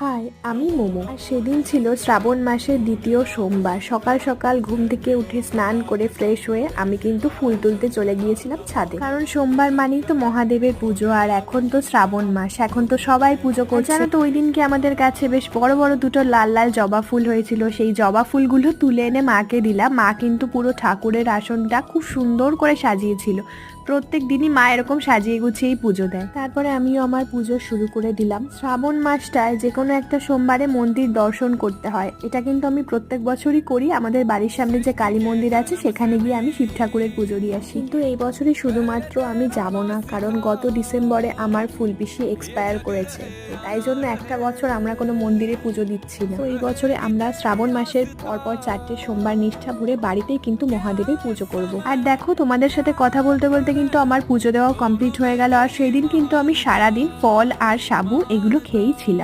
High, আমি মোমো। আর সেদিন ছিল শ্রাবণ মাসের দ্বিতীয় সোমবার। সকাল সকাল ঘুম থেকে উঠে স্নান করে ফ্রেশ হয়ে আমি কিন্তু ফুল তুলতে চলে গিয়েছিলাম ছাদে, কারণ সোমবার মানেই তো মহাদেবের পুজো। আর এখন তো শ্রাবণ মাস, এখন তো সবাই পুজো করছে। জানো তো ওই দিনকে আমাদের কাছে বেশ বড় বড় দুটো লাল লাল জবা ফুল হয়েছিল। সেই জবা ফুলগুলো তুলে এনে মাকে দিলাম। মা কিন্তু পুরো ঠাকুরের আসনটা খুব সুন্দর করে সাজিয়েছিল। প্রত্যেক দিনই মা এরকম সাজিয়ে গুছিয়েই পুজো দেয়। তারপরে আমিও আমার পুজো শুরু করে দিলাম। শ্রাবণ মাসটায় যে কোনো একটা সোমবারে মন্দির দর্শন করতে হয়, এটা কিন্তু আমি প্রত্যেক বছরই করি। আমাদের বাড়ির সামনে যে কালী মন্দির আছে সেখানে গিয়ে আমি শিব ঠাকুরের পুজো দিয়ে আসি। কিন্তু এই বছরই শুধুমাত্র আমি যাব না, কারণ গত ডিসেম্বরে আমার ফুলপিসি এক্সপায়ার করেছে। তো তাই জন্য একটা বছর আমরা কোনো মন্দিরে পুজো দিচ্ছি না। তো এই বছরে আমরা শ্রাবণ মাসের পরপর 4টে সোমবার নিষ্ঠা ভরে বাড়িতেই কিন্তু মহাদেবের পুজো করব। আর দেখো, তোমাদের সাথে কথা বলতে বলতে কিন্তু আমার পুজো দেওয়া কমপ্লিট হয়ে গেল। আর সেই দিন কিন্তু আমি সারাদিন ফল আর সাবু এগুলো খেয়েই ছিলাম।